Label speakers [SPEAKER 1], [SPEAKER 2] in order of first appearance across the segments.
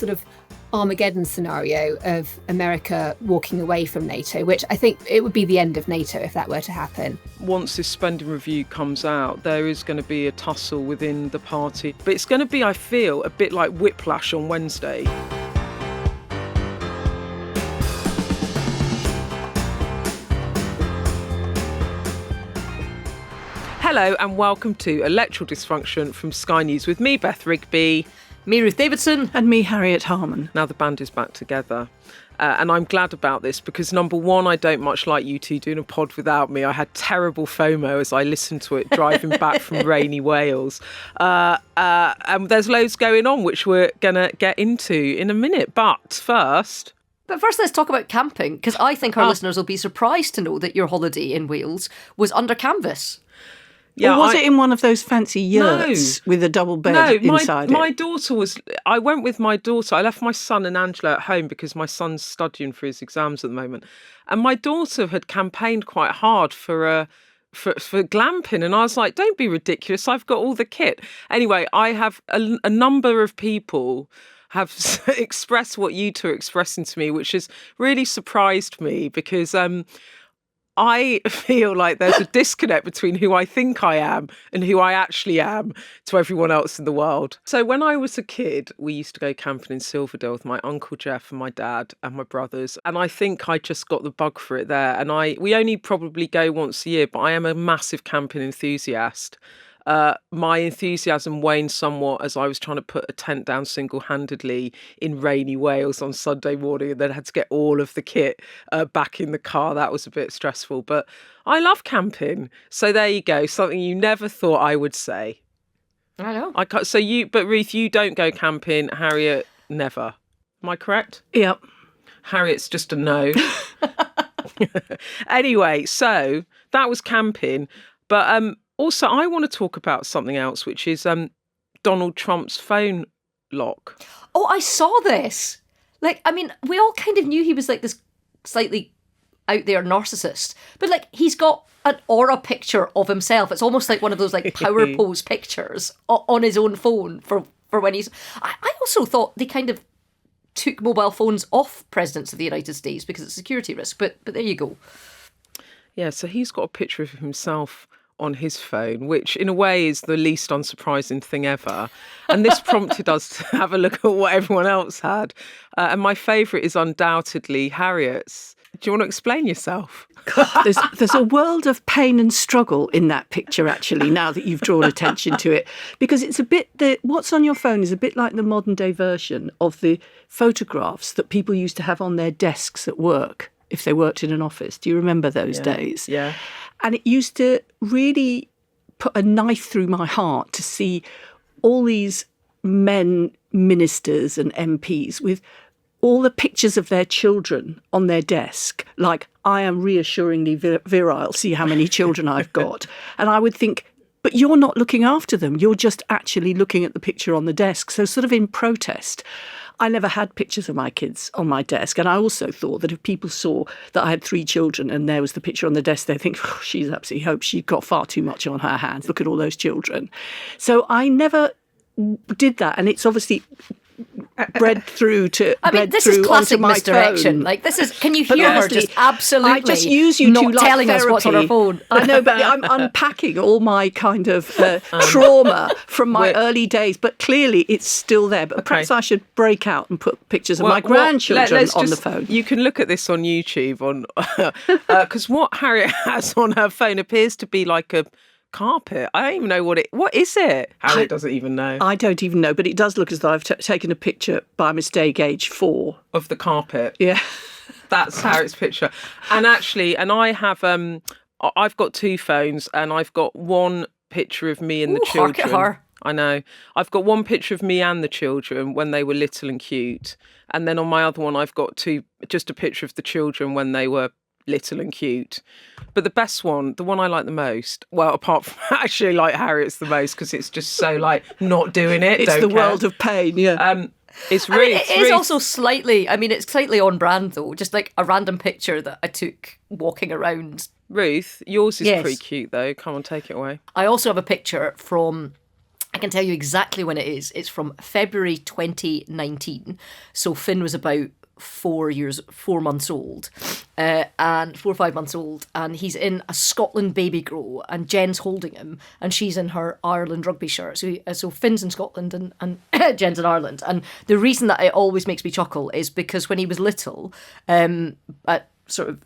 [SPEAKER 1] sort of Armageddon scenario of America walking away from NATO, which I think it would be the end of NATO if that were to happen.
[SPEAKER 2] Once this spending review comes out, there is going to be a tussle within the party. But it's going to be, I feel, a bit like Whiplash on Wednesday. Hello and welcome to Electoral Dysfunction from Sky News with me, Beth Rigby.
[SPEAKER 3] Me, Ruth Davidson.
[SPEAKER 4] And me, Harriet Harman.
[SPEAKER 2] Now the band is back together. And I'm glad about this because, number one, I don't much like you two doing a pod without me. I had terrible FOMO as I listened to it driving back from rainy Wales. And there's loads going on, which we're going to get into in a minute. But first,
[SPEAKER 3] let's talk about camping, because I think our listeners will be surprised to know that your holiday in Wales was under canvas.
[SPEAKER 4] Yeah, or was it in one of those fancy yurts with a double bed inside it?
[SPEAKER 2] My daughter was... I went with my daughter. I left my son and Angela at home because my son's studying for his exams at the moment. And my daughter had campaigned quite hard for glamping. And I was like, don't be ridiculous. I've got all the kit. Anyway, I have a number of people have expressed what you two are expressing to me, which has really surprised me because... I feel like there's a disconnect between who I think I am and who I actually am to everyone else in the world. So when I was a kid, we used to go camping in Silverdale with my Uncle Jeff and my dad and my brothers. And I think I just got the bug for it there. And we only probably go once a year, but I am a massive camping enthusiast. My enthusiasm waned somewhat as I was trying to put a tent down single-handedly in rainy Wales on Sunday morning and then had to get all of the kit back in the car. That was a bit stressful, but I love camping. So there you go, something you never thought I would say.
[SPEAKER 3] I know.
[SPEAKER 2] But Ruth, you don't go camping. Harriet, never. Am I correct?
[SPEAKER 4] Yep.
[SPEAKER 2] Harriet's just a no. Anyway, so that was camping, but also, I want to talk about something else, which is Donald Trump's phone lock.
[SPEAKER 3] Oh, I saw this. We all kind of knew he was like this slightly out there narcissist, but he's got an aura picture of himself. It's almost like one of those power pose pictures on his own phone for when he's... I also thought they kind of took mobile phones off presidents of the United States because it's a security risk, but there you go.
[SPEAKER 2] Yeah, so he's got a picture of himself on his phone, which in a way is the least unsurprising thing ever. And this prompted us to have a look at what everyone else had. And my favourite is undoubtedly Harriet's. Do you want to explain yourself?
[SPEAKER 4] There's a world of pain and struggle in that picture, actually, now that you've drawn attention to it. Because it's what's on your phone is a bit like the modern day version of the photographs that people used to have on their desks at work if they worked in an office. Do you remember those days?
[SPEAKER 2] Yeah.
[SPEAKER 4] And it used to really put a knife through my heart to see all these men, ministers and MPs with all the pictures of their children on their desk, like, I am reassuringly virile, see how many children I've got. And I would think, but you're not looking after them. You're just actually looking at the picture on the desk. So sort of in protest. I never had pictures of my kids on my desk. And I also thought that if people saw that I had 3 children and there was the picture on the desk, they'd think, oh, she's absolutely hopes she's got far too much on her hands. Look at all those children. So I never did that. And it's obviously bred through to
[SPEAKER 3] this is classic misdirection. This is, can you hear her just absolutely
[SPEAKER 4] I just use you
[SPEAKER 3] not
[SPEAKER 4] to
[SPEAKER 3] telling
[SPEAKER 4] therapy.
[SPEAKER 3] Us what's on her phone.
[SPEAKER 4] I know, but I'm unpacking all my kind of trauma from my early days, but clearly it's still there. But perhaps I should break out and put pictures of my grandchildren on the phone.
[SPEAKER 2] You can look at this on YouTube because what Harriet has on her phone appears to be like a carpet. I don't even know what is it? Harriet doesn't even know.
[SPEAKER 4] I don't even know, but it does look as though I've taken a picture by mistake age 4
[SPEAKER 2] of the carpet.
[SPEAKER 4] Yeah.
[SPEAKER 2] That's Harriet's picture. And I have I've got 2 phones and I've got one picture of me and the children.
[SPEAKER 3] Hark at her.
[SPEAKER 2] I know. I've got one picture of me and the children when they were little and cute. And then on my other one I've got just a picture of the children when they were little and cute. But the best one, the one I like the most, well, apart from I actually like Harriet's the most because it's just so not doing it.
[SPEAKER 4] It's world of pain, yeah.
[SPEAKER 2] It's really.
[SPEAKER 3] It is also slightly. It's slightly on brand though. Just like a random picture that I took walking around.
[SPEAKER 2] Ruth, yours is pretty cute though. Come on, take it away.
[SPEAKER 3] I also have a picture from I can tell you exactly when it is. It's from February 2019. So Finn was about 4 months old, and 4 or 5 months old, and he's in a Scotland baby grow, and Jen's holding him, and she's in her Ireland rugby shirt. So Finn's in Scotland and Jen's in Ireland. And the reason that it always makes me chuckle is because when he was little, at sort of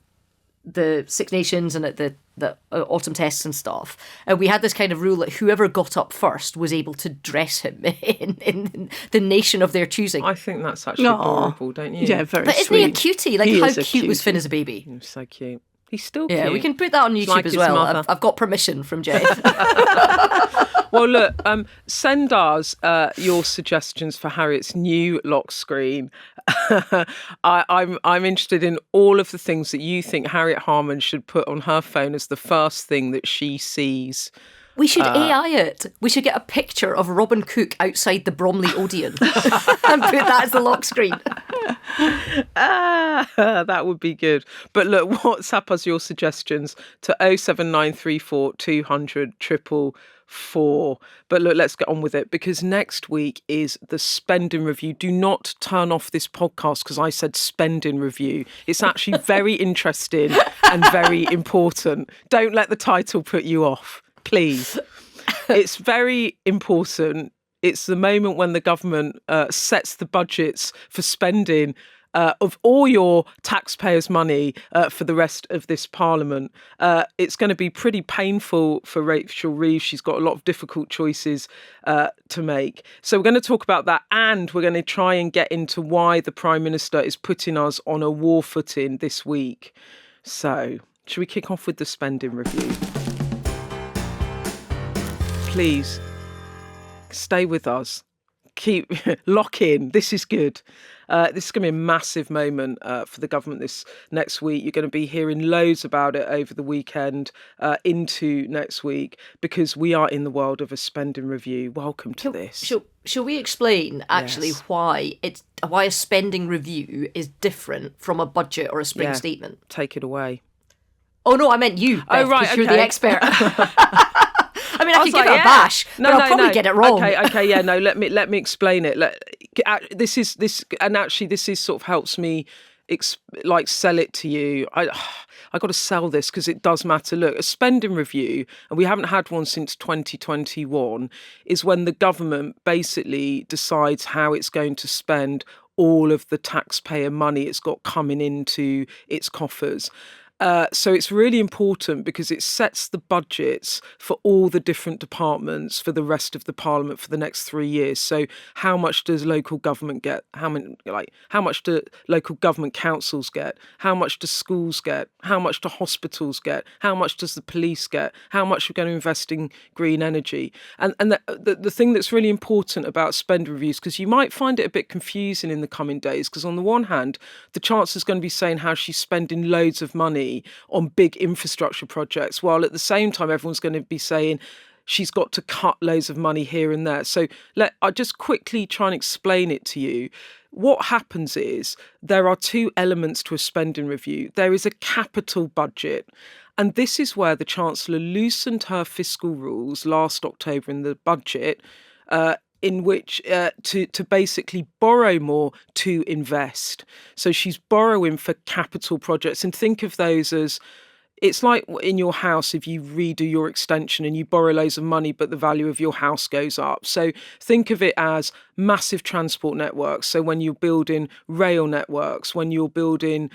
[SPEAKER 3] the Six Nations and at the autumn tests and stuff, we had this kind of rule that whoever got up first was able to dress him in the nation of their choosing.
[SPEAKER 2] I think that's actually adorable, don't you?
[SPEAKER 4] Yeah, very
[SPEAKER 3] But
[SPEAKER 4] sweet.
[SPEAKER 3] isn't he a cutie? Like, how cute was Finn as a baby?
[SPEAKER 2] He's so cute. He's still
[SPEAKER 3] Yeah,
[SPEAKER 2] cute.
[SPEAKER 3] we can put that on YouTube
[SPEAKER 2] like
[SPEAKER 3] as
[SPEAKER 2] his
[SPEAKER 3] well.
[SPEAKER 2] mother.
[SPEAKER 3] I've got permission from Jay.
[SPEAKER 2] Well, look, send us your suggestions for Harriet's new lock screen. I'm interested in all of the things that you think Harriet Harman should put on her phone as the first thing that she sees.
[SPEAKER 3] We should AI it. We should get a picture of Robin Cook outside the Bromley Odeon and put that as the lock screen.
[SPEAKER 2] That would be good. But look, WhatsApp us your suggestions to 07934 200 444. But look, let's get on with it, because next week is the spending review. Do not turn off this podcast because I said spending review. It's actually very interesting and very important. Don't let the title put you off, please. It's very important. It's the moment when the government sets the budgets for spending of all your taxpayers' money for the rest of this parliament. It's going to be pretty painful for Rachel Reeves. She's got a lot of difficult choices to make. So we're going to talk about that, and we're going to try and get into why the Prime Minister is putting us on a war footing this week. So, should we kick off with the spending review? Please, stay with us. Lock in. This is good. This is going to be a massive moment for the government this next week. You're going to be hearing loads about it over the weekend into next week, because we are in the world of a spending review. Welcome to this.
[SPEAKER 3] Shall we explain actually why a spending review is different from a budget or a spring statement?
[SPEAKER 2] Take it away.
[SPEAKER 3] Oh no, I meant you, Beth,
[SPEAKER 2] oh right,
[SPEAKER 3] because you're the expert. I mean, I could give it a bash, but I'll probably get it wrong.
[SPEAKER 2] Okay, yeah, no. Let me explain it. This is sort of helps me sell it to you. I got to sell this because it does matter. Look, a spending review, and we haven't had one since 2021, is when the government basically decides how it's going to spend all of the taxpayer money it's got coming into its coffers. So it's really important because it sets the budgets for all the different departments for the rest of the parliament for the next 3 years. So how much does local government get? How much do local government councils get? How much do schools get? How much do hospitals get? How much does the police get? How much are we going to invest in green energy? And the thing that's really important about spend reviews, because you might find it a bit confusing in the coming days, because on the one hand, the Chancellor's going to be saying how she's spending loads of money on big infrastructure projects, while at the same time everyone's going to be saying she's got to cut loads of money here and there. So I'll just quickly try and explain it to you. What happens is there are two elements to a spending review. There is a capital budget, and this is where the Chancellor loosened her fiscal rules last October in the budget, in which to basically borrow more to invest. So she's borrowing for capital projects, and think of those as, it's like in your house if you redo your extension and you borrow loads of money but the value of your house goes up. So think of it as massive transport networks. So when you're building rail networks, when you're building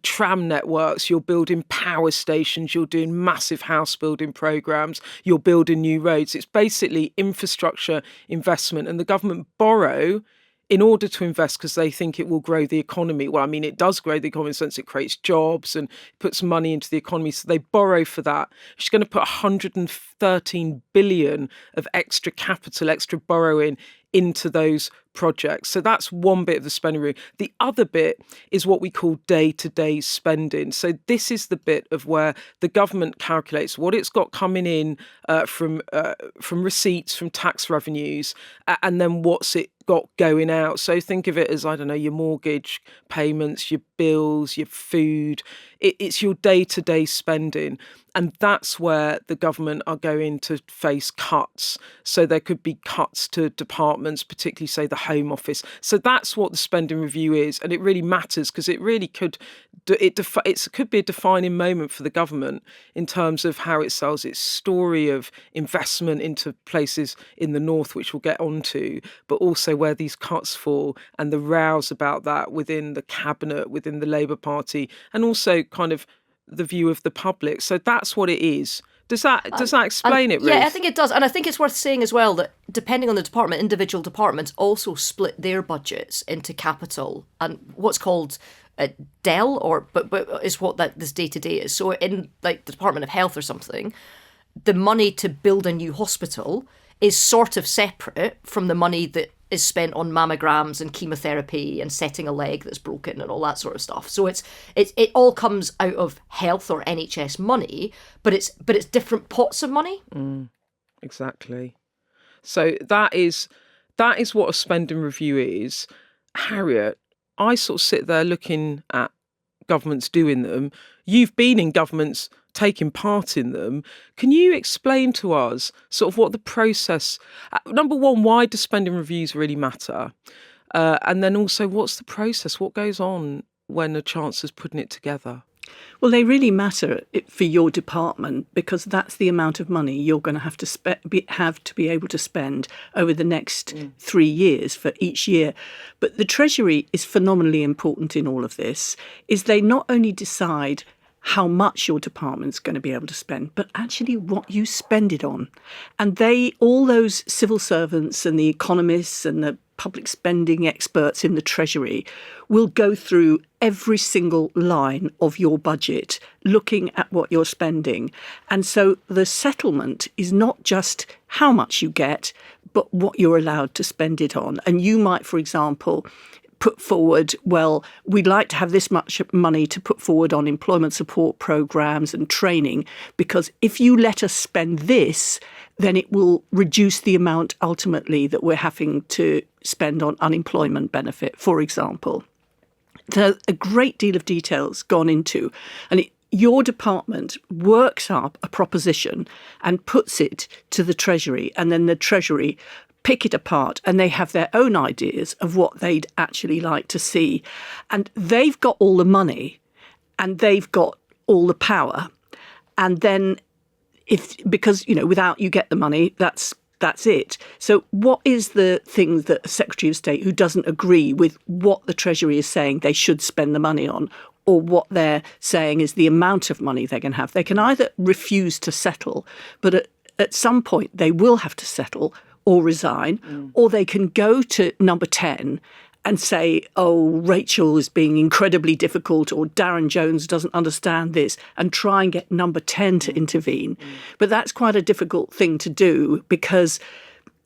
[SPEAKER 2] tram networks, you're building power stations, you're doing massive house building programs, you're building new roads. It's basically infrastructure investment, and the government borrow in order to invest because they think it will grow the economy. Well, I mean, it does grow the economy in the sense it creates jobs and puts money into the economy. So they borrow for that. She's going to put 113 billion of extra capital, extra borrowing into those projects. So that's one bit of the spending review. The other bit is what we call day-to-day spending. So this is the bit of where the government calculates what it's got coming in from receipts, from tax revenues, and then what's it got going out. So think of it as, I don't know, your mortgage payments, your bills, your food. It's your day-to-day spending. And that's where the government are going to face cuts. So there could be cuts to departments, particularly, say, the Home Office. So that's what the spending review is. And it really matters because it really could be a defining moment for the government in terms of how it sells its story of investment into places in the north, which we'll get onto, but also where these cuts fall and the rows about that within the cabinet, within the Labour Party, and also kind of the view of the public. So that's what it is. Does that explain it, Ruth?
[SPEAKER 3] Yeah, I think it does. And I think it's worth saying as well that depending on the department, individual departments also split their budgets into capital and what's called DEL, but is what this day-to-day is. So in like the Department of Health or something, the money to build a new hospital is sort of separate from the money that is spent on mammograms and chemotherapy and setting a leg that's broken and all that sort of stuff. So it all comes out of health or NHS money, but it's different pots of money.
[SPEAKER 2] Exactly. So that is what a spending review is. Harriet, I sort of sit there looking at governments doing them. You've been in governments taking part in them. Can you explain to us sort of what the process, number one, why do spending reviews really matter? And then also, what's the process? What goes on when a chancellor's putting it together?
[SPEAKER 4] Well, they really matter for your department because that's the amount of money you're going to have to be able to spend over the next 3 years for each year. But the Treasury is phenomenally important in all of this, is they not only decide how much your department's going to be able to spend, but actually what you spend it on. And all those civil servants and the economists and the public spending experts in the Treasury will go through every single line of your budget, looking at what you're spending. And so the settlement is not just how much you get, but what you're allowed to spend it on. And you might, for example, put forward, well, we'd like to have this much money to put forward on employment support programs and training, because if you let us spend this, then it will reduce the amount ultimately that we're having to spend on unemployment benefit, for example. So a great deal of detail's gone into, and your department works up a proposition and puts it to the Treasury, and then the Treasury pick it apart and they have their own ideas of what they'd actually like to see. And they've got all the money and they've got all the power. And then because without you get the money, that's it. So what is the thing that a Secretary of State who doesn't agree with what the Treasury is saying they should spend the money on, or what they're saying is the amount of money they're going to have? They can either refuse to settle, but at some point they will have to settle or resign, or they can go to number 10 and say, oh, Rachel is being incredibly difficult, or Darren Jones doesn't understand this, and try and get number 10 to intervene. But that's quite a difficult thing to do because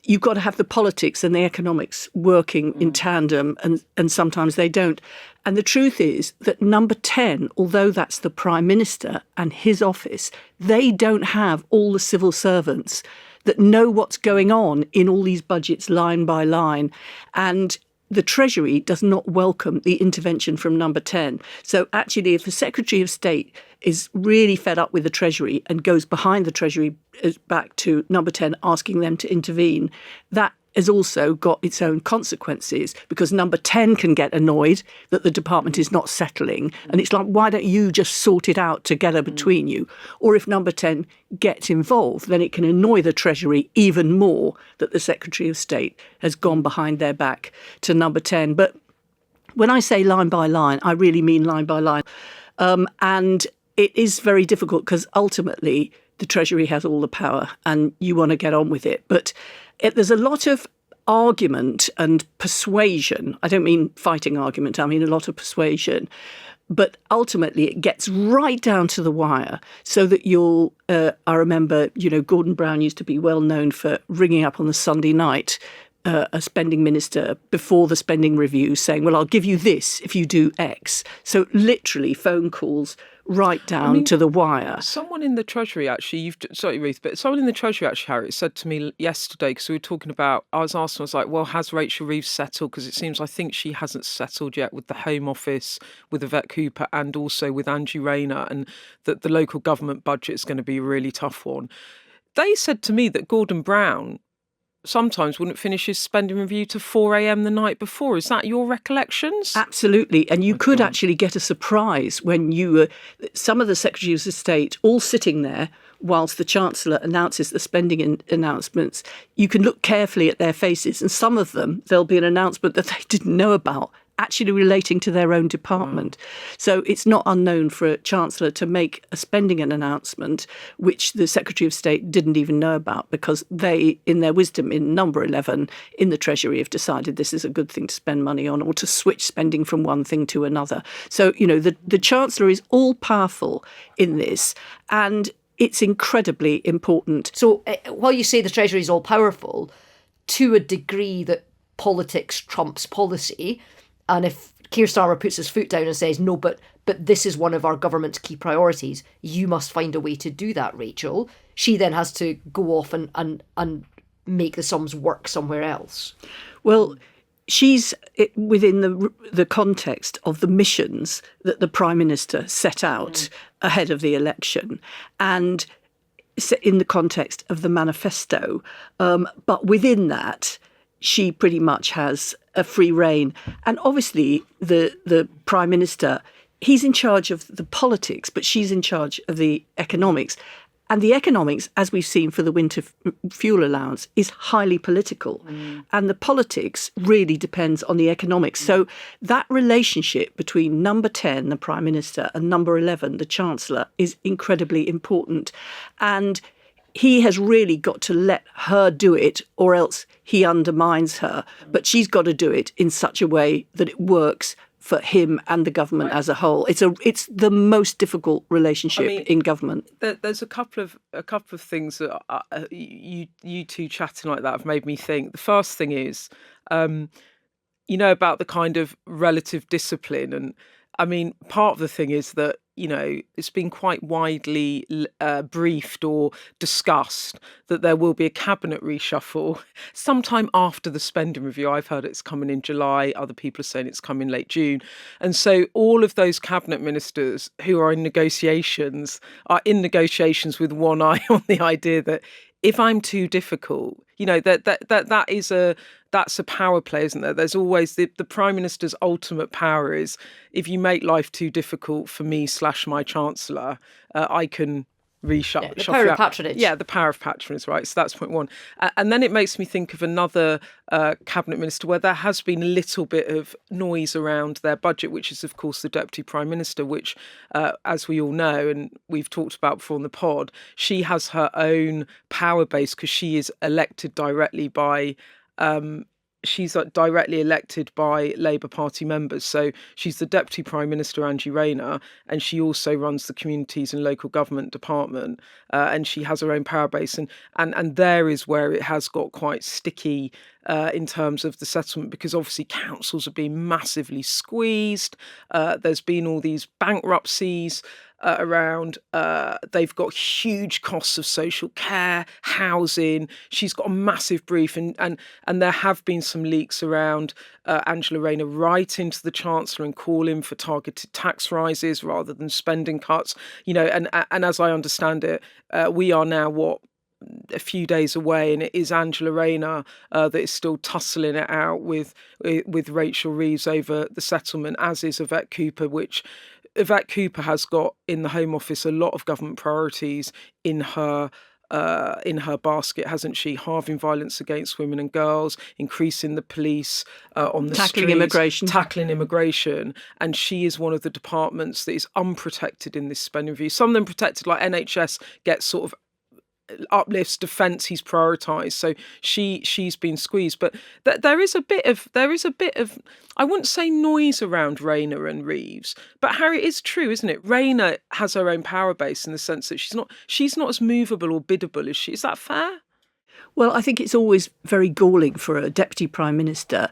[SPEAKER 4] you've got to have the politics and the economics working in tandem, and sometimes they don't. And the truth is that number 10, although that's the Prime Minister and his office, they don't have all the civil servants that know what's going on in all these budgets line by line. And the Treasury does not welcome the intervention from number 10. So actually, if the Secretary of State is really fed up with the Treasury and goes behind the Treasury back to number 10 asking them to intervene, that has also got its own consequences, because number 10 can get annoyed that the department is not settling. And it's like, why don't you just sort it out together between you? Or if number 10 gets involved, then it can annoy the Treasury even more that the Secretary of State has gone behind their back to number 10. But when I say line by line, I really mean line by line. And it is very difficult because ultimately the Treasury has all the power and you want to get on with it. But there's a lot of argument and persuasion. I don't mean fighting argument, I mean a lot of persuasion. But ultimately it gets right down to the wire, so that I remember, Gordon Brown used to be well known for ringing up on the Sunday night a spending minister before the spending review saying, well, I'll give you this if you do X. So literally phone calls right down to the wire.
[SPEAKER 2] Someone in the Treasury actually, sorry Ruth, but someone in the Treasury actually, Harriet, said to me yesterday, because we were talking about, I was like, well, has Rachel Reeves settled? Because it seems, I think she hasn't settled yet with the Home Office, with Yvette Cooper, and also with Angie Rayner, and that the local government budget is going to be a really tough one. They said to me that Gordon Brown sometimes wouldn't finish his spending review to 4 a.m. the night before. Is that your recollections?
[SPEAKER 4] Absolutely. And you could actually get a surprise when some of the Secretaries of State all sitting there whilst the Chancellor announces the spending announcements. You can look carefully at their faces, and some of them, there'll be an announcement that they didn't know about, actually relating to their own department. So it's not unknown for a Chancellor to make a spending announcement which the Secretary of State didn't even know about, because they, in their wisdom, in number 11 in the Treasury, have decided this is a good thing to spend money on, or to switch spending from one thing to another. So, the Chancellor is all powerful in this, and it's incredibly important.
[SPEAKER 3] So while you say the Treasury is all powerful, to a degree that politics trumps policy, and if Keir Starmer puts his foot down and says, no, but this is one of our government's key priorities, you must find a way to do that, Rachel, she then has to go off and make the sums work somewhere else.
[SPEAKER 4] Well, she's within the context of the missions that the Prime Minister set out ahead of the election, and in the context of the manifesto. But within that, she pretty much has a free rein. And obviously, the Prime Minister, he's in charge of the politics, but she's in charge of the economics. And the economics, as we've seen for the winter fuel allowance, is highly political. And the politics really depends on the economics. So that relationship between number 10, the Prime Minister, and number 11, the Chancellor, is incredibly important. And he has really got to let her do it, or else he undermines her. But she's got to do it in such a way that it works for him and the government as a whole. It's the most difficult relationship in government.
[SPEAKER 2] There's a couple of things that you two chatting like that have made me think. The first thing is, about the kind of relative discipline, and I mean, part of the thing is that it's been quite widely briefed or discussed that there will be a cabinet reshuffle sometime after the spending review. I've heard it's coming in July. Other people are saying it's coming late June. And so all of those cabinet ministers who are in negotiations with one eye on the idea that if I'm too difficult, that's a power play, isn't there? There's always the Prime Minister's ultimate power is, if you make life too difficult for me / my Chancellor, I can reshuffle.
[SPEAKER 3] The power of patronage.
[SPEAKER 2] Yeah, the power of patronage, right? So that's point one. And then it makes me think of another cabinet minister where there has been a little bit of noise around their budget, which is, of course, the Deputy Prime Minister, which, as we all know, and we've talked about before on the pod, she has her own power base because she is elected directly by she's directly elected by Labour Party members. So she's the Deputy Prime Minister, Angie Rayner, and she also runs the Communities and Local Government Department, and she has her own power base. And there is where it has got quite sticky in terms of the settlement, because obviously councils are being massively squeezed. There's been all these bankruptcies around. They've got huge costs of social care, housing. She's got a massive brief, and there have been some leaks around Angela Rayner writing to the Chancellor and calling for targeted tax rises rather than spending cuts. And as I understand it, we are now a few days away, and it is Angela Rayner that is still tussling it out with Rachel Reeves over the settlement, as is Yvette Cooper, which Yvette Cooper has got in the Home Office a lot of government priorities in her basket, hasn't she? Halving violence against women and girls, increasing the police on the streets, tackling immigration, and she is one of the departments that is unprotected in this spending review. Some of them protected, like NHS gets sort of uplifts, defence he's prioritised, so she's been squeezed. But there is a bit of I wouldn't say noise around Rayner and Reeves, but Harry, it is true, isn't it? Rayner has her own power base in the sense that she's not as movable or biddable as she. Is that fair?
[SPEAKER 4] Well, I think it's always very galling for a deputy prime minister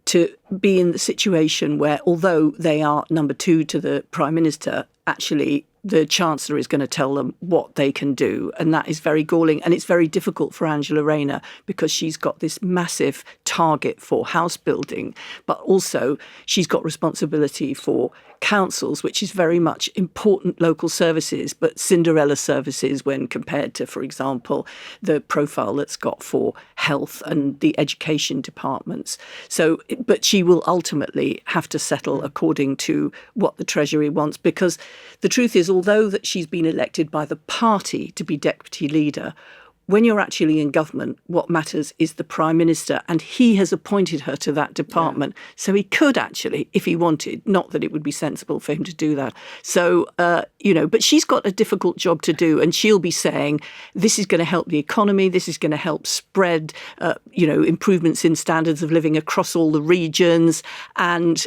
[SPEAKER 4] to be in the situation where, although they are number two to the prime minister, actually the chancellor is going to tell them what they can do. And that is very galling. And it's very difficult for Angela Rayner because she's got this massive target for house building, but also she's got responsibility for councils, which is very much important local services, but Cinderella services when compared to, for example, the profile that's got for health and the education departments. So, but she will ultimately have to settle according to what the Treasury wants, because the truth is, although that she's been elected by the party to be deputy leader, when you're actually in government, what matters is the Prime Minister, and he has appointed her to that department. Yeah. So he could actually, if he wanted, not that it would be sensible for him to do that. So, but she's got a difficult job to do, and she'll be saying, this is going to help the economy, this is going to help spread, improvements in standards of living across all the regions. And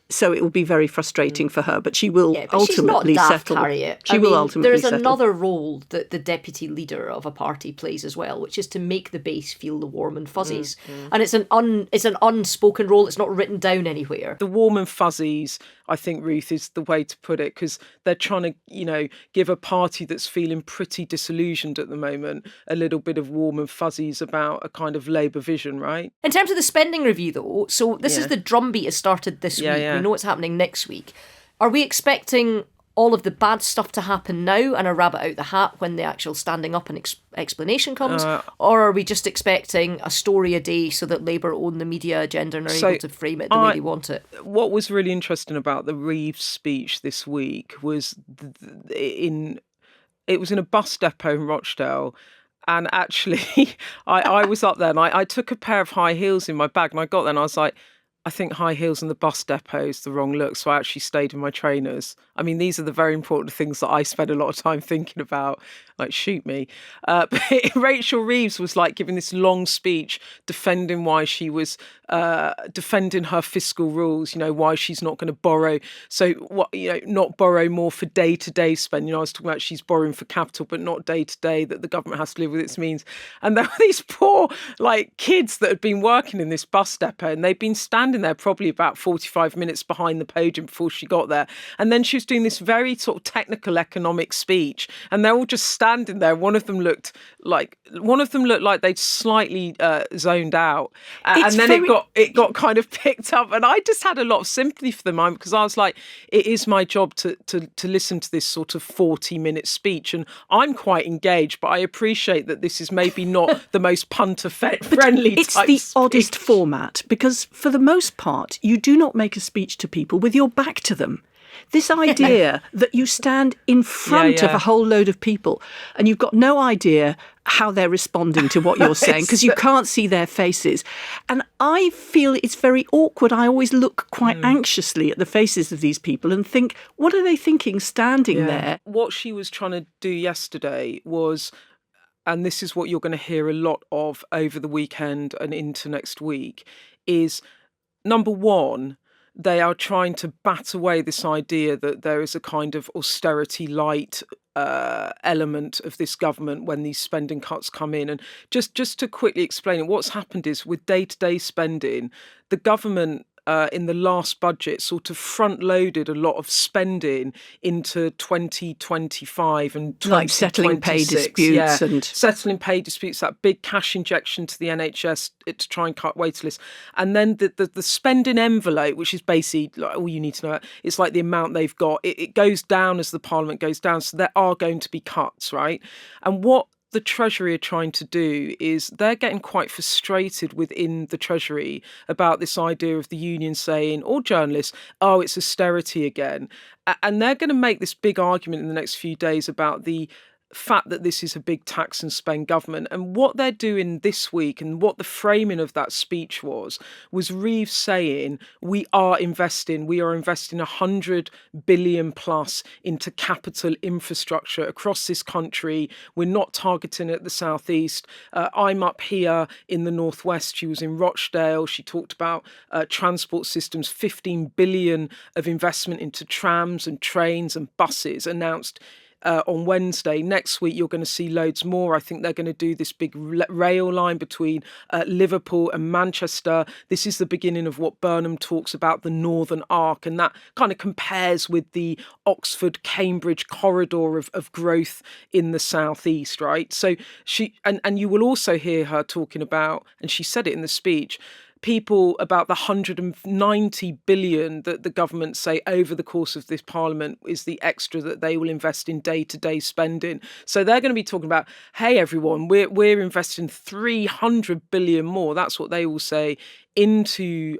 [SPEAKER 4] so it will be very frustrating for her, but she will ultimately settle.
[SPEAKER 3] Harriet.
[SPEAKER 4] She will ultimately settle.
[SPEAKER 3] There's another role that the deputy leader of a party plays as well, which is to make the base feel the warm and fuzzies. And it's an unspoken role. It's not written down anywhere.
[SPEAKER 2] The warm and fuzzies, I think, Ruth, is the way to put it, because they're trying to, give a party that's feeling pretty disillusioned at the moment a little bit of warm and fuzzies about a kind of Labour vision, right?
[SPEAKER 3] In terms of the spending review, though, so this is the drumbeat has started this week.
[SPEAKER 2] Yeah.
[SPEAKER 3] We know it's happening next week. Are we expecting all of the bad stuff to happen now and a rabbit out the hat when the actual standing up and explanation comes? Or are we just expecting a story a day so that Labour own the media agenda and are able to frame it the way they want it?
[SPEAKER 2] What was really interesting about the Reeves speech this week was it was in a bus depot in Rochdale. And actually, I was up there and I took a pair of high heels in my bag, and I got there and I was like, I think high heels in the bus depot is the wrong look. So I actually stayed in my trainers. I mean, these are the very important things that I spend a lot of time thinking about. Like, shoot me. But Rachel Reeves was like giving this long speech defending why she was defending her fiscal rules, why she's not going to borrow. So, not borrow more for day-to-day spend. I was talking about she's borrowing for capital, but not day-to-day, that the government has to live with its means. And there were these poor, kids that had been working in this bus depot, and they'd been standing there probably about 45 minutes behind the podium before she got there. And then she was doing this very sort of technical economic speech, and they're all just standing there. One of them looked like they'd slightly zoned out, and then it got kind of picked up. And I just had a lot of sympathy for them, because I was like, it is my job to listen to this sort of 40-minute speech, and I'm quite engaged. But I appreciate that this is maybe not the most punter-friendly.
[SPEAKER 4] It's the oddest format, because for the most part, you do not make a speech to people with your back to them. This idea that you stand in front of a whole load of people and you've got no idea how they're responding to what you're saying because you can't see their faces. And I feel it's very awkward. I always look quite anxiously at the faces of these people and think, what are they thinking standing there?
[SPEAKER 2] What she was trying to do yesterday was, and this is what you're going to hear a lot of over the weekend and into next week, is number one, they are trying to bat away this idea that there is a kind of austerity light element of this government when these spending cuts come in. And just to quickly explain it, what's happened is with day-to-day spending, the government in the last budget sort of front-loaded a lot of spending into 2025 and 2026.
[SPEAKER 4] Like settling pay disputes. And
[SPEAKER 2] settling pay disputes, that big cash injection to the NHS to try and cut wait lists. And then the spending envelope, which is basically like all you need to know, it's like the amount they've got. It goes down as the Parliament goes down. So there are going to be cuts, right? And what the Treasury are trying to do is they're getting quite frustrated within the Treasury about this idea of the union saying, or journalists, oh, it's austerity again. And they're going to make this big argument in the next few days about the fact that this is a big tax and spend government. And what they're doing this week and what the framing of that speech was Reeves saying, we are investing 100 billion plus into capital infrastructure across this country. We're not targeting at the southeast. I'm up here in the northwest. She was in Rochdale. She talked about transport systems, 15 billion of investment into trams and trains and buses announced on Wednesday. Next week, you're going to see loads more. I think they're going to do this big rail line between Liverpool and Manchester. This is the beginning of what Burnham talks about, the Northern Arc, and that kind of compares with the Oxford-Cambridge corridor of growth in the southeast, right? So and you will also hear her talking about, and she said it in the speech, people about the 190 billion that the government say over the course of this parliament is the extra that they will invest in day-to-day spending. So they're going to be talking about, hey, everyone, we're investing 300 billion more. That's what they will say into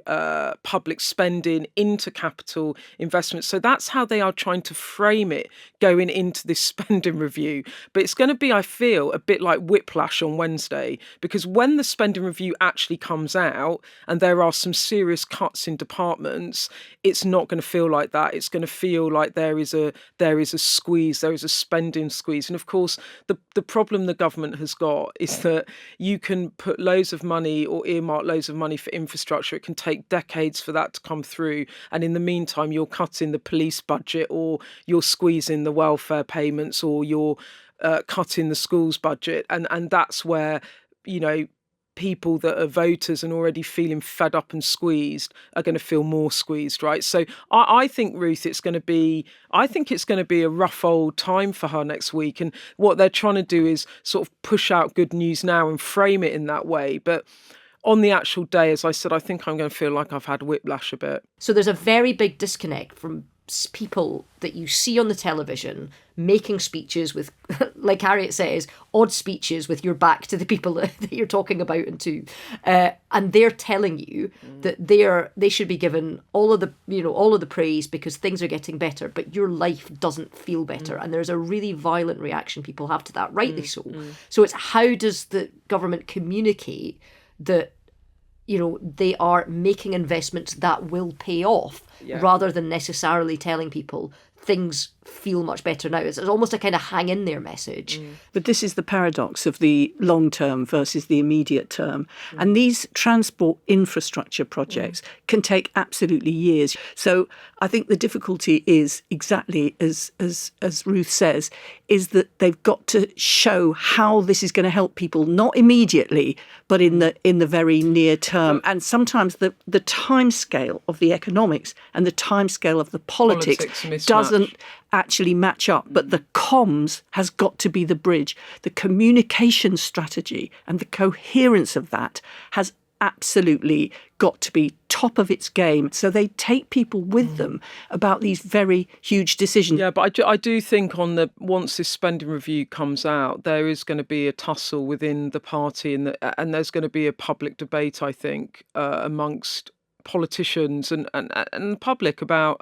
[SPEAKER 2] public spending, into capital investments. So that's how they are trying to frame it going into this spending review. But it's going to be, I feel, a bit like whiplash on Wednesday, because when the spending review actually comes out and there are some serious cuts in departments, it's not going to feel like that. It's going to feel like there is a squeeze, there is a spending squeeze. And of course, the problem the government has got is that you can put loads of money or earmark loads of money for infrastructure. It can take decades for that to come through. And in the meantime, you're cutting the police budget, or you're squeezing the welfare payments, or you're cutting the schools budget. And that's where, people that are voters and already feeling fed up and squeezed are going to feel more squeezed, right? So I think, Ruth, it's going to be a rough old time for her next week. And what they're trying to do is sort of push out good news now and frame it in that way. But on the actual day, as I said, I think I'm going to feel like I've had whiplash a bit.
[SPEAKER 3] So there's a very big disconnect from people that you see on the television making speeches with, like Harriet says, odd speeches with your back to the people that you're talking about and to, and they're telling you that they should be given all of the praise because things are getting better, but your life doesn't feel better, and there's a really violent reaction people have to that, rightly so. So it's, how does the government communicate that they are making investments that will pay off, rather than necessarily telling people things feel much better now? It's almost a kind of hang in there message.
[SPEAKER 4] But this is the paradox of the long term versus the immediate term. And these transport infrastructure projects can take absolutely years. So I think the difficulty is exactly as Ruth says, is that they've got to show how this is going to help people, not immediately, but in the very near term. And sometimes the timescale of the economics and the timescale of the politics doesn't actually match up, but the comms has got to be the bridge. The communication strategy and the coherence of that has absolutely got to be top of its game, so they take people with them about these very huge decisions.
[SPEAKER 2] Yeah, but I do think once this spending review comes out, there is going to be a tussle within the party, and there's going to be a public debate, I think, amongst politicians and the public about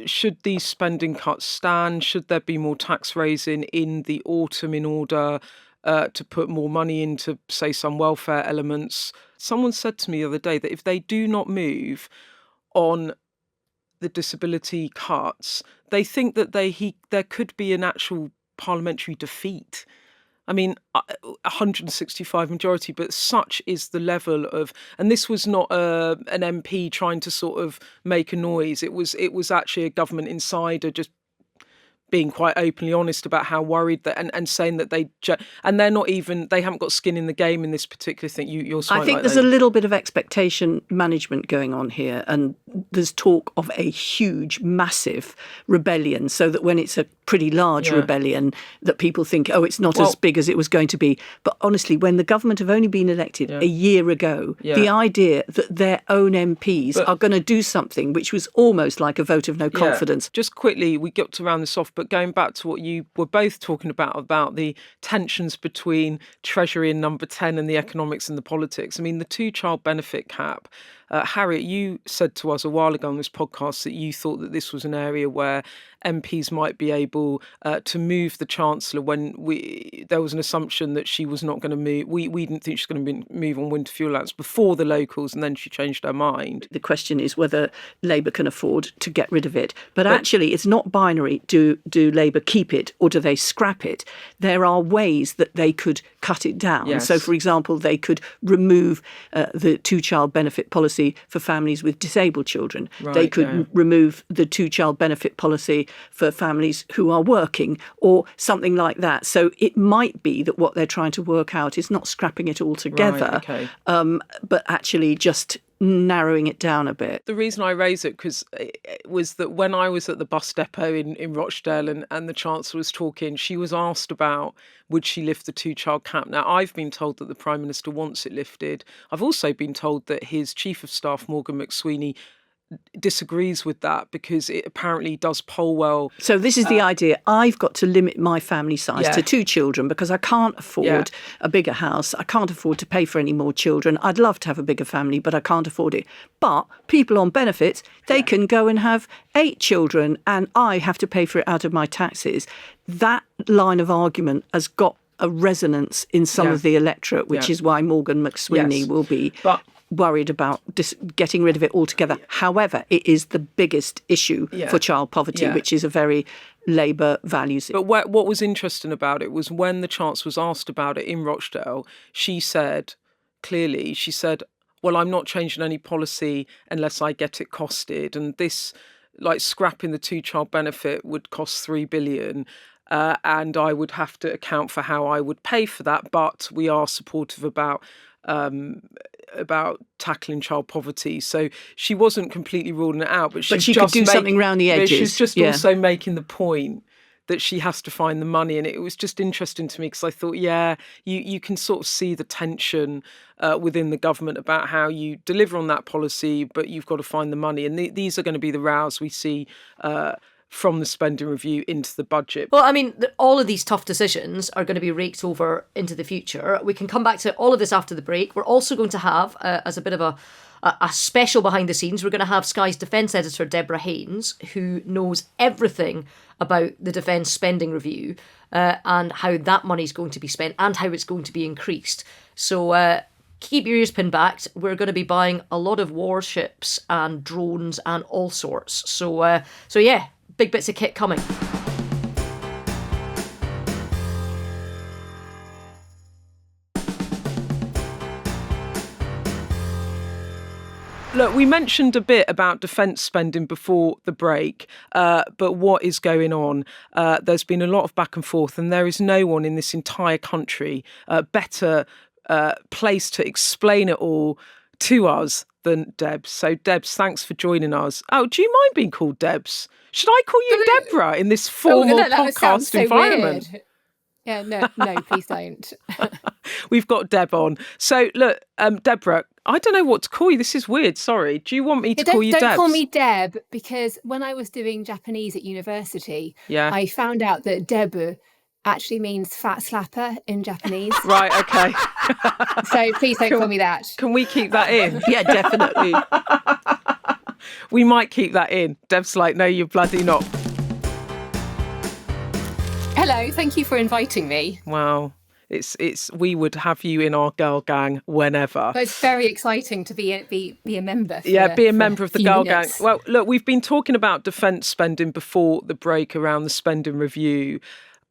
[SPEAKER 2] should these spending cuts stand? Should there be more tax raising in the autumn in order to put more money into, say, some welfare elements? Someone said to me the other day that if they do not move on the disability cuts, they think that there could be an actual parliamentary defeat. I mean, 165 majority, but such is the level of, and this was not an MP trying to sort of make a noise. It was actually a government insider just being quite openly honest about how worried that, and saying that they haven't got skin in the game in this particular thing. You're
[SPEAKER 4] I think there's a little bit of expectation management going on here, and there's talk of a huge, massive rebellion, so that when it's a pretty large rebellion, that people think, it's not as big as it was going to be. But honestly, when the government have only been elected a year ago, the idea that their own MPs are going to do something which was almost like a vote of no confidence.
[SPEAKER 2] Just quickly, we got to round this off, but going back to what you were both talking about the tensions between Treasury and Number 10 and the economics and the politics. I mean, the 2-child benefit cap. Harriet, you said to us a while ago on this podcast that you thought that this was an area where MPs might be able to move the Chancellor when there was an assumption that she was not going to move. We didn't think she was going to move on winter fuel allowance before the locals, and then she changed her mind.
[SPEAKER 4] The question is whether Labour can afford to get rid of it. But actually, it's not binary. Do Labour keep it or do they scrap it? There are ways that they could cut it down.
[SPEAKER 2] Yes.
[SPEAKER 4] So, for example, they could remove the 2-child benefit policy for families with disabled children. They could remove the 2-child benefit policy for families who are working or something like that. So it might be that what they're trying to work out is not scrapping it all together, but actually just narrowing it down a bit.
[SPEAKER 2] The reason I raise it was that when I was at the bus depot in Rochdale and the Chancellor was talking, she was asked about would she lift the 2-child cap. Now, I've been told that the Prime Minister wants it lifted. I've also been told that his Chief of Staff, Morgan McSweeney, disagrees with that because it apparently does poll well.
[SPEAKER 4] So this is the idea. I've got to limit my family size to 2 children because I can't afford a bigger house. I can't afford to pay for any more children. I'd love to have a bigger family, but I can't afford it. But people on benefits, they can go and have 8 children and I have to pay for it out of my taxes. That line of argument has got a resonance in some of the electorate, which is why Morgan McSweeney will be worried about getting rid of it altogether. However, it is the biggest issue for child poverty, which is a very Labour values.
[SPEAKER 2] But what was interesting about it was when the Chancellor was asked about it in Rochdale, she said, well, I'm not changing any policy unless I get it costed. And this, like scrapping the 2-child benefit would cost $3 billion. And I would have to account for how I would pay for that. But we are supportive about tackling child poverty. So she wasn't completely ruling it out, but she
[SPEAKER 4] could do something around the edges.
[SPEAKER 2] She's just also making the point that she has to find the money. And it was just interesting to me because I thought, you can sort of see the tension within the government about how you deliver on that policy, but you've got to find the money. And these are going to be the rows we see from the spending review into the budget.
[SPEAKER 3] Well, I mean, all of these tough decisions are going to be raked over into the future. We can come back to all of this after the break. We're also going to have, as a bit of a special behind the scenes, we're going to have Sky's defence editor, Deborah Haynes, who knows everything about the defence spending review and how that money's going to be spent and how it's going to be increased. So keep your ears pinned back. We're going to be buying a lot of warships and drones and all sorts. So yeah, big bits of kit coming.
[SPEAKER 2] Look, we mentioned a bit about defence spending before the break, but what is going on? There's been a lot of back and forth, and there is no one in this entire country better placed to explain it all to us than Debs. So, Debs, thanks for joining us. Oh, do you mind being called Debs? Should I call you Deborah in this formal podcast environment?
[SPEAKER 1] Weird. Yeah, no, please don't.
[SPEAKER 2] We've got Deb on. So, look, Deborah, I don't know what to call you. This is weird. Sorry. Do you want me to call you Debs?
[SPEAKER 1] Don't call me Deb, because when I was doing Japanese at university, I found out that Debu actually means fat slapper in Japanese.
[SPEAKER 2] Right, okay.
[SPEAKER 1] So please don't call me that.
[SPEAKER 2] Can we keep that in?
[SPEAKER 4] Yeah, definitely.
[SPEAKER 2] We might keep that in. Deb's like, no, you're bloody not.
[SPEAKER 1] Hello, thank you for inviting me.
[SPEAKER 2] Wow. It's we would have you in our girl gang whenever.
[SPEAKER 1] But it's very exciting to be a member.
[SPEAKER 2] Be a member of the girl gang. Well, look, we've been talking about defence spending before the break around the spending review.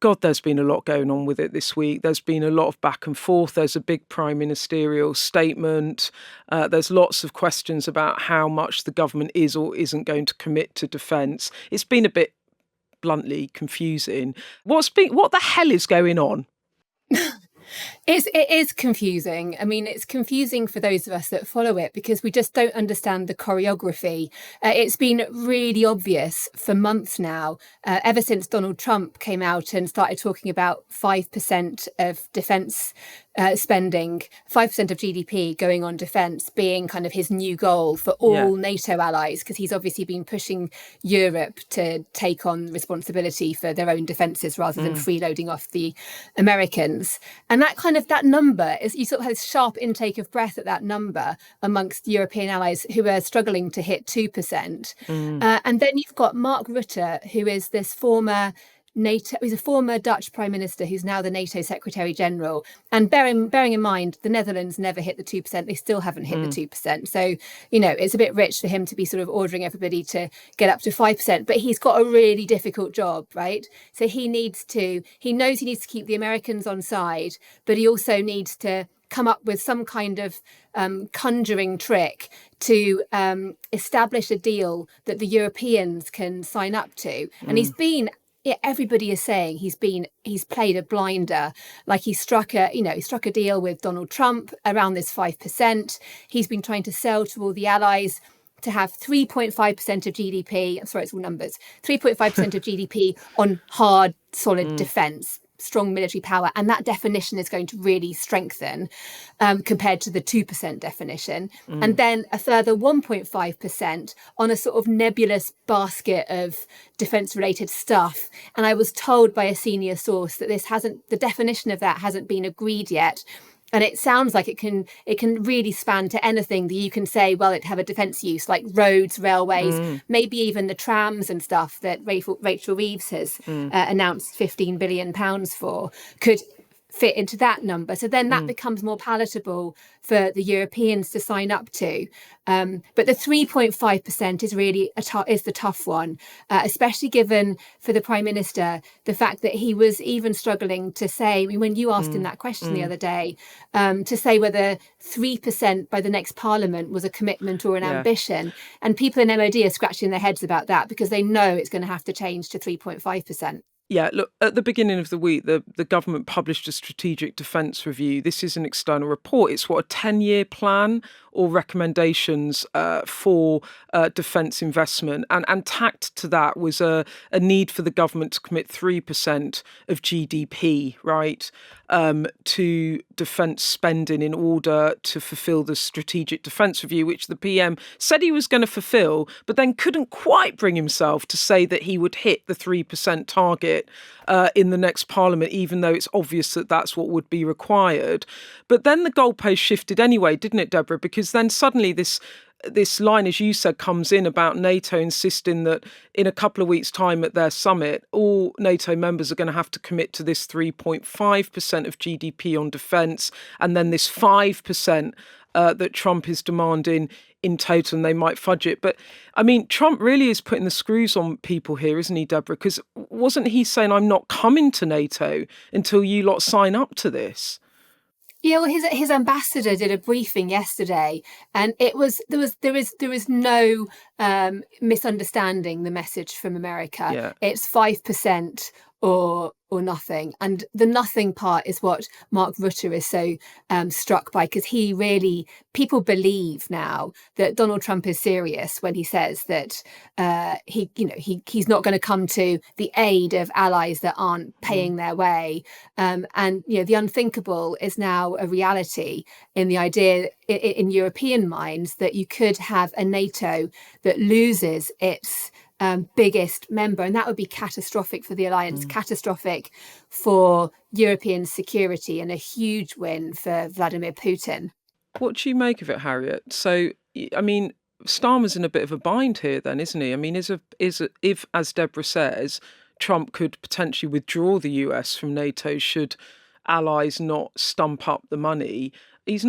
[SPEAKER 2] God, there's been a lot going on with it this week. There's been a lot of back and forth. There's a big prime ministerial statement. There's lots of questions about how much the government is or isn't going to commit to defence. It's been a bit bluntly confusing. What the hell is going on?
[SPEAKER 1] It is confusing. I mean, it's confusing for those of us that follow it because we just don't understand the choreography. It's been really obvious for months now, ever since Donald Trump came out and started talking about 5% of defence spending, 5% of GDP going on defence being kind of his new goal for all NATO allies, because he's obviously been pushing Europe to take on responsibility for their own defences rather than freeloading off the Americans. And that number is, you sort of have this sharp intake of breath at that number amongst European allies who are struggling to hit 2%. And then you've got Mark Rutte, who is this former NATO, he's a former Dutch Prime Minister who's now the NATO Secretary General. And bearing in mind, the Netherlands never hit the 2%. They still haven't hit the 2%. So, it's a bit rich for him to be sort of ordering everybody to get up to 5%. But he's got a really difficult job, right? So he knows he needs to keep the Americans on side, but he also needs to come up with some kind of conjuring trick to establish a deal that the Europeans can sign up to. And he's been, everybody is saying he's played a blinder. Like he struck a deal with Donald Trump around this 5%. He's been trying to sell to all the allies to have 3.5% of GDP. I'm sorry, it's all numbers. 3.5% of GDP on hard, solid defence, strong military power. And that definition is going to really strengthen compared to the 2% definition. And then a further 1.5% on a sort of nebulous basket of defence-related stuff. And I was told by a senior source that the definition of that hasn't been agreed yet. And it sounds like it can really span to anything that you can say, well, it'd have a defence use, like roads, railways, maybe even the trams and stuff that Rachel Reeves has announced £15 billion for could fit into that number. So then that becomes more palatable for the Europeans to sign up to. But the 3.5% is really is the tough one, especially given for the Prime Minister, the fact that he was even struggling to say, I mean, when you asked him that question the other day, to say whether 3% by the next Parliament was a commitment or an ambition. And people in MOD are scratching their heads about that because they know it's going to have to change to 3.5%.
[SPEAKER 2] Yeah, look, at the beginning of the week, the government published a strategic defence review. This is an external report. It's what, a 10-year plan or recommendations for defence investment. And tacked to that was a need for the government to commit 3% of GDP, right, to defence spending in order to fulfil the strategic defence review, which the PM said he was going to fulfil, but then couldn't quite bring himself to say that he would hit the 3% target in the next Parliament, even though it's obvious that that's what would be required. But then the goalpost shifted anyway, didn't it, Deborah? Because then suddenly this line, as you said, comes in about NATO insisting that in a couple of weeks' time at their summit, all NATO members are going to have to commit to this 3.5% of GDP on defence, and then this 5% that Trump is demanding in total, and they might fudge it. But, I mean, Trump really is putting the screws on people here, isn't he, Deborah? Because wasn't he saying, I'm not coming to NATO until you lot sign up to this?
[SPEAKER 1] Yeah, well, his ambassador did a briefing yesterday, and there is no misunderstanding the message from America.
[SPEAKER 2] Yeah.
[SPEAKER 1] It's 5% or nothing, and the nothing part is what Mark Rutte is so struck by, because people believe now that Donald Trump is serious when he says that he's not going to come to the aid of allies that aren't paying their way, and the unthinkable is now a reality in the idea in European minds that you could have a NATO that loses its biggest member, and that would be catastrophic for the alliance, catastrophic for European security, and a huge win for Vladimir Putin.
[SPEAKER 2] What do you make of it, Harriet? So, I mean, Starmer's in a bit of a bind here then, isn't he? I mean, if, as Deborah says, Trump could potentially withdraw the US from NATO should allies not stump up the money, this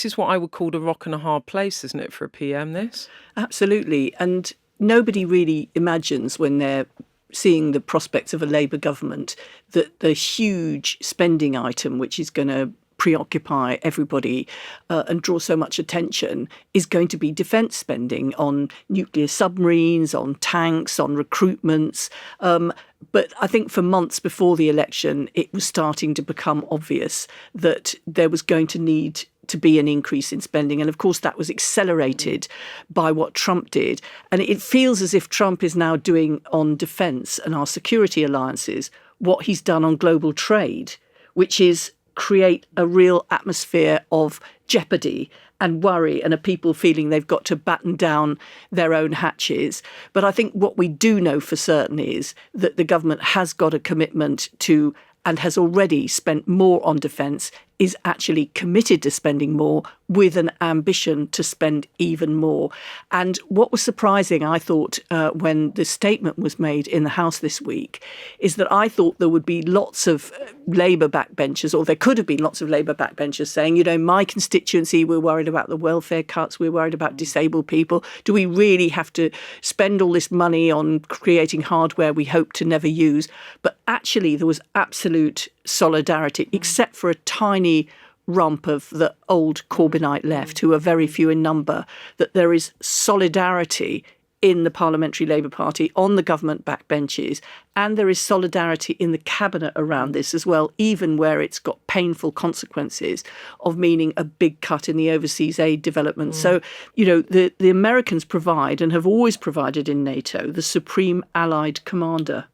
[SPEAKER 2] is what I would call a rock and a hard place, isn't it, for a PM, this?
[SPEAKER 4] Absolutely. And nobody really imagines when they're seeing the prospects of a Labour government that the huge spending item, which is going to preoccupy everybody and draw so much attention, is going to be defence spending on nuclear submarines, on tanks, on recruitments. But I think for months before the election, it was starting to become obvious that there was going to need to be an increase in spending. And of course, that was accelerated by what Trump did. And it feels as if Trump is now doing on defence and our security alliances what he's done on global trade, which is create a real atmosphere of jeopardy and worry and a people feeling they've got to batten down their own hatches. But I think what we do know for certain is that the government has got a commitment to, and has already spent more on defence, is actually committed to spending more with an ambition to spend even more. And what was surprising, I thought, when the statement was made in the House this week, is that I thought there would be lots of Labour backbenchers, or there could have been lots of Labour backbenchers saying, my constituency, we're worried about the welfare cuts, we're worried about disabled people. Do we really have to spend all this money on creating hardware we hope to never use? But actually, there was absolute solidarity, except for a tiny rump of the old Corbynite left, who are very few in number, that there is solidarity in the Parliamentary Labour Party on the government backbenches, and there is solidarity in the cabinet around this as well, even where it's got painful consequences of meaning a big cut in the overseas aid development. So, the Americans provide, and have always provided in NATO, the supreme allied commander.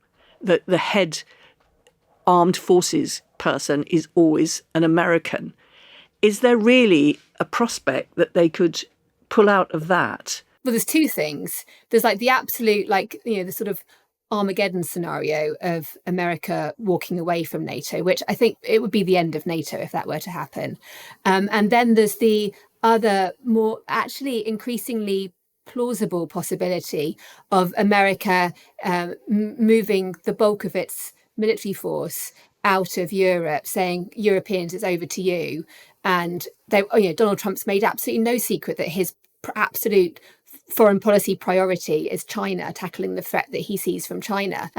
[SPEAKER 4] The head armed forces person is always an American. Is there really a prospect that they could pull out of that?
[SPEAKER 1] Well, there's two things. There's like the absolute, the sort of Armageddon scenario of America walking away from NATO, which I think it would be the end of NATO if that were to happen. And then there's the other, more actually increasingly plausible possibility of America moving the bulk of its military force out of Europe, saying, Europeans, it's over to you. And Donald Trump's made absolutely no secret that his absolute foreign policy priority is China, tackling the threat that he sees from China.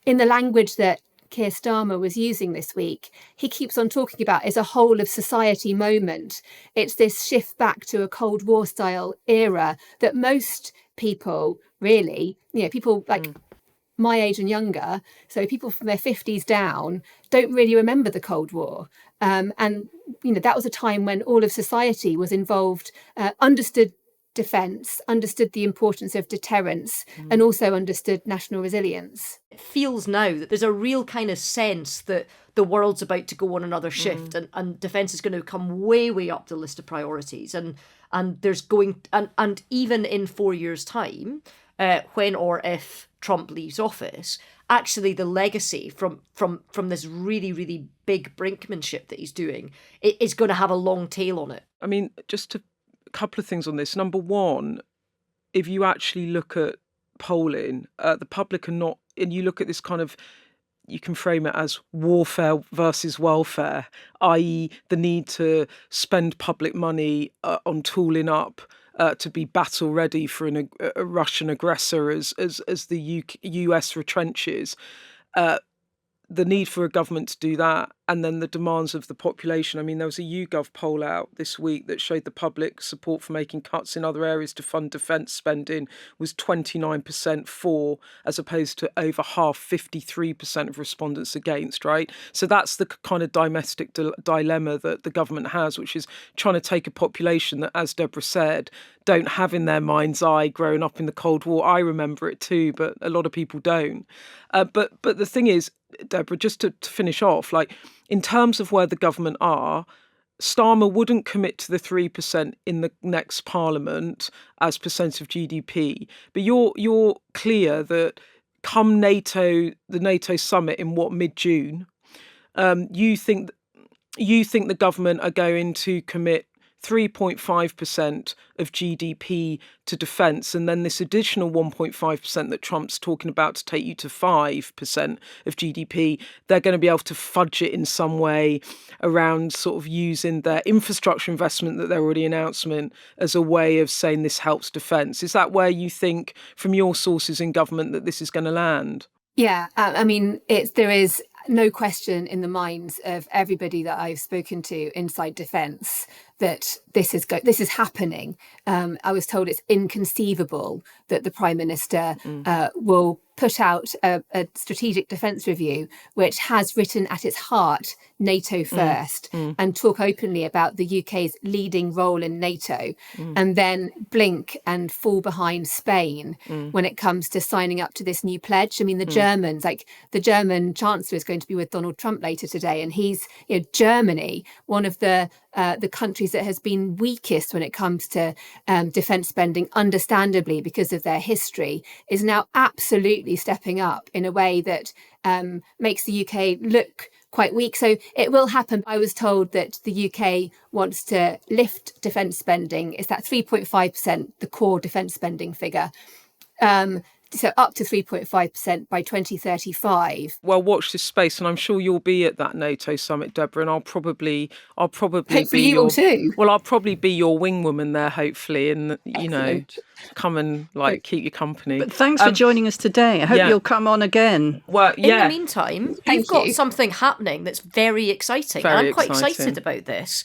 [SPEAKER 1] In the language that Keir Starmer was using this week, he keeps on talking about is a whole of society moment. It's this shift back to a Cold War style era that most people really, people like my age and younger, so people from their 50s down, don't really remember the Cold War. And that was a time when all of society was involved, understood defence, understood the importance of deterrence, and also understood national resilience.
[SPEAKER 3] It feels now that there's a real kind of sense that the world's about to go on another shift, and defence is going to come way, way up the list of priorities. And there's going, and even in 4 years' time, when or if Trump leaves office, actually the legacy from this really, really big brinkmanship that he's doing, it is going to have a long tail on it.
[SPEAKER 2] I mean, just a couple of things on this. Number one, if you actually look at polling, the public are not, and you look at this kind of, you can frame it as warfare versus welfare, i.e. the need to spend public money on tooling up to be battle ready for a Russian aggressor as the US retrenches. The need for a government to do that, and then the demands of the population. I mean, there was a YouGov poll out this week that showed the public support for making cuts in other areas to fund defence spending was 29% for, as opposed to over half, 53% of respondents against, right? So that's the kind of domestic dilemma that the government has, which is trying to take a population that, as Deborah said, don't have in their mind's eye growing up in the Cold War. I remember it too, but a lot of people don't. But the thing is, Deborah, just to finish off, in terms of where the government are, Starmer wouldn't commit to the 3% in the next parliament as percent of GDP. But you're clear that come the NATO summit in mid-June, you think the government are going to commit 3.5% of GDP to defence, and then this additional 1.5% that Trump's talking about to take you to 5% of GDP, they're going to be able to fudge it in some way around sort of using their infrastructure investment that they're already announcing as a way of saying this helps defence. Is that where you think, from your sources in government, that this is going to land?
[SPEAKER 1] Yeah, I mean, there is no question in the minds of everybody that I've spoken to inside defence that this is happening. I was told it's inconceivable that the Prime Minister will put out a strategic defence review, which has written at its heart NATO first, and talk openly about the UK's leading role in NATO, and then blink and fall behind Spain when it comes to signing up to this new pledge. I mean, the Germans, the German chancellor is going to be with Donald Trump later today, and he's, Germany, one of the countries that has been weakest when it comes to defence spending, understandably because of their history, is now absolutely stepping up in a way that makes the UK look quite weak. So it will happen. I was told that the UK wants to lift defence spending. It's that 3.5%, the core defence spending figure, so up to 3.5% by 2035.
[SPEAKER 2] Well, watch this space, and I'm sure you'll be at that NATO summit, Deborah, and I'll probably
[SPEAKER 1] Hopefully
[SPEAKER 2] be
[SPEAKER 1] you will too.
[SPEAKER 2] Well, I'll probably be your wingwoman there, hopefully, and
[SPEAKER 1] Excellent.
[SPEAKER 2] come and keep you company.
[SPEAKER 4] But thanks for joining us today. I hope you'll come on again.
[SPEAKER 2] Well,
[SPEAKER 3] In the meantime, you've got
[SPEAKER 1] you.
[SPEAKER 3] something happening that's very exciting.
[SPEAKER 2] Very
[SPEAKER 3] and I'm quite
[SPEAKER 2] exciting.
[SPEAKER 3] excited about this.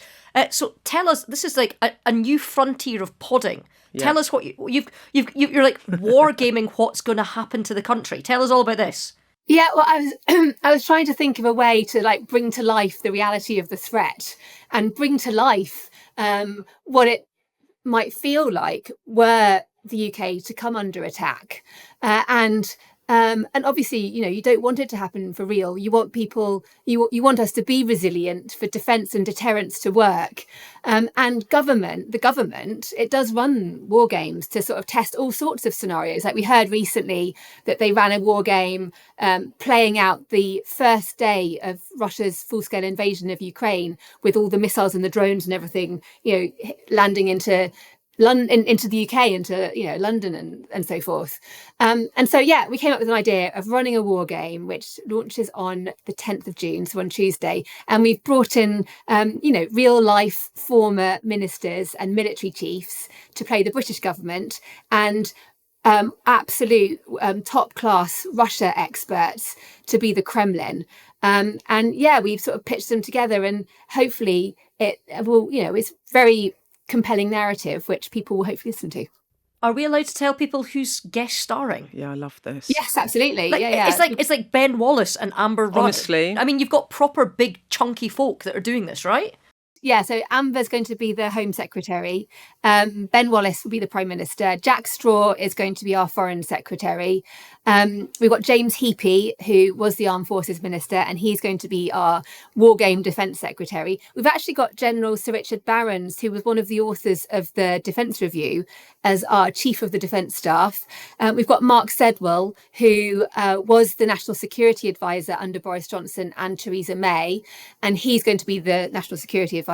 [SPEAKER 3] So tell us, this is like a new frontier of podding.
[SPEAKER 2] Yeah.
[SPEAKER 3] Tell us what you're like wargaming what's going to happen to the country. Tell us all about this.
[SPEAKER 1] Yeah, well, I was trying to think of a way to bring to life the reality of the threat and bring to life what it might feel like were the UK to come under attack, and obviously, you don't want it to happen for real. You want people, you want us to be resilient, for defence and deterrence to work. And the government, it does run war games to sort of test all sorts of scenarios. Like we heard recently that they ran a war game playing out the first day of Russia's full-scale invasion of Ukraine, with all the missiles and the drones and everything, landing into the UK, into London and so forth. And so we came up with an idea of running a war game which launches on the 10th of June, so on Tuesday, and we've brought in real life former ministers and military chiefs to play the British government, and absolute top class Russia experts to be the Kremlin. We've sort of pitched them together, and hopefully it will, it's very compelling narrative which people will hopefully listen to.
[SPEAKER 3] Are we allowed to tell people who's guest starring?
[SPEAKER 2] Yeah, I love this.
[SPEAKER 1] Yes, absolutely.
[SPEAKER 3] It's like Ben Wallace and Amber Rudd.
[SPEAKER 2] Honestly.
[SPEAKER 3] I mean, you've got proper big chunky folk that are doing this, right?
[SPEAKER 1] Yeah, so Amber's going to be the Home Secretary. Ben Wallace will be the Prime Minister. Jack Straw is going to be our Foreign Secretary. We've got James Heapy, who was the Armed Forces Minister, and he's going to be our Wargame Defence Secretary. We've actually got General Sir Richard Barrons, who was one of the authors of the Defence Review, as our Chief of the Defence Staff. We've got Mark Sedwell, who was the National Security Advisor under Boris Johnson and Theresa May, and he's going to be the National Security Advisor.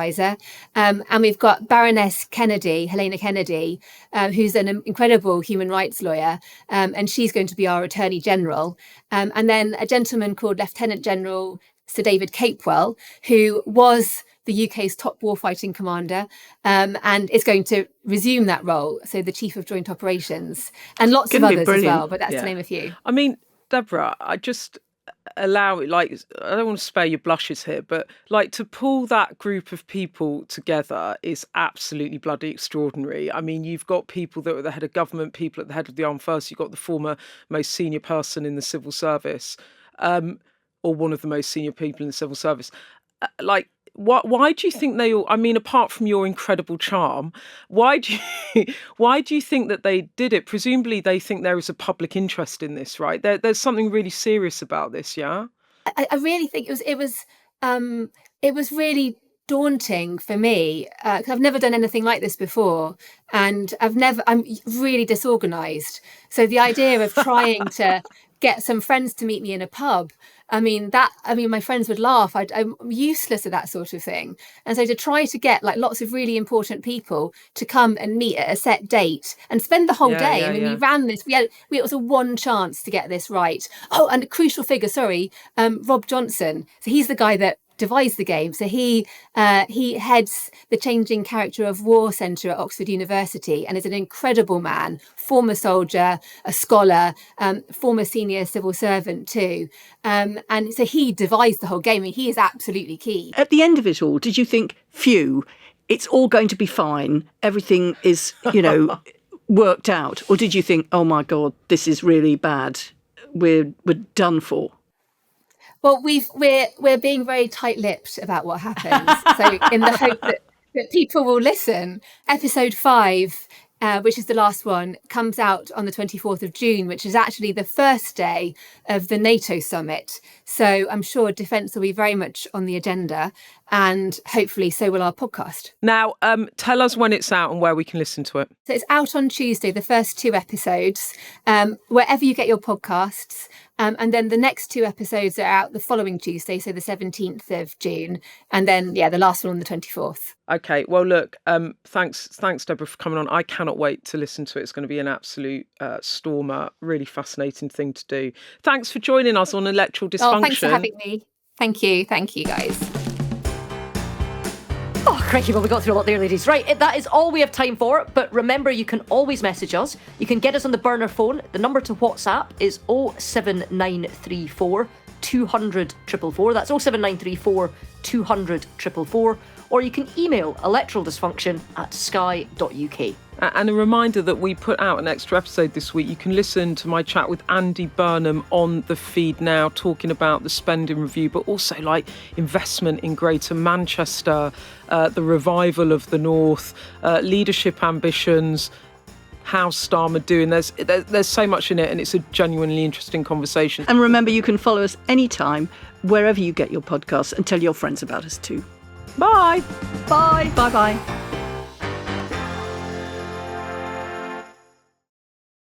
[SPEAKER 1] And we've got Baroness Helena Kennedy, who's an incredible human rights lawyer, and she's going to be our Attorney General. And then a gentleman called Lieutenant General Sir David Capewell, who was the UK's top warfighting commander, and is going to resume that role. So the Chief of Joint Operations, and lots of others as well, but that's to name a few.
[SPEAKER 2] I mean, Deborah, I just allow it, I don't want to spare your blushes here, but to pull that group of people together is absolutely bloody extraordinary. I mean, you've got people that are at the head of government, people at the head of the armed forces, you've got the former most senior person in the civil service, or one of the most senior people in the civil service. Why do you think they all, I mean, apart from your incredible charm, why do you think that they did it? Presumably they think there is a public interest in this, right? There's something really serious about this, yeah?
[SPEAKER 1] I really think it was really daunting for me, because I've never done anything like this before, and I'm really disorganized. So the idea of trying to get some friends to meet me in a pub, my friends would laugh. I'm useless at that sort of thing. And so to try to get lots of really important people to come and meet at a set date and spend the whole day. We ran this, it was a one chance to get this right. Oh, and a crucial figure, Rob Johnson. So he's the guy that devised the game. So he heads the Changing Character of War Centre at Oxford University, and is an incredible man, former soldier, a scholar, former senior civil servant too. And so he devised the whole game, and he is absolutely key.
[SPEAKER 4] At the end of it all, did you think, phew, it's all going to be fine, everything is, worked out? Or did you think, oh my God, this is really bad, we're done for?
[SPEAKER 1] Well, we're being very tight-lipped about what happens. So in the hope that people will listen, episode 5, which is the last one, comes out on the 24th of June, which is actually the first day of the NATO summit. So I'm sure defence will be very much on the agenda, and hopefully so will our podcast.
[SPEAKER 2] Now, tell us when it's out and where we can listen to it.
[SPEAKER 1] So it's out on Tuesday, the first 2 episodes, wherever you get your podcasts. And then the next 2 episodes are out the following Tuesday, so the 17th of June. And then, the last one on the 24th.
[SPEAKER 2] Okay, well, look, thanks, Deborah, for coming on. I cannot wait to listen to it. It's going to be an absolute stormer, really fascinating thing to do. Thanks for joining us on Electoral Dysfunction.
[SPEAKER 1] Oh, thanks for having me. Thank you, guys.
[SPEAKER 3] Oh, crikey, well, we got through a lot there, ladies. Right, that is all we have time for. But remember, you can always message us. You can get us on the burner phone. The number to WhatsApp is 07934 200 444. That's 07934 200 444. Or you can email electoraldysfunction@sky.uk.
[SPEAKER 2] And a reminder that we put out an extra episode this week. You can listen to my chat with Andy Burnham on the feed now, talking about the spending review, but also like investment in Greater Manchester, the revival of the North, leadership ambitions, how's Starmer doing. There's so much in it, and it's a genuinely interesting conversation.
[SPEAKER 4] And remember, you can follow us anytime, wherever you get your podcasts, and tell your friends about us too.
[SPEAKER 2] Bye.
[SPEAKER 3] Bye.
[SPEAKER 4] Bye-bye.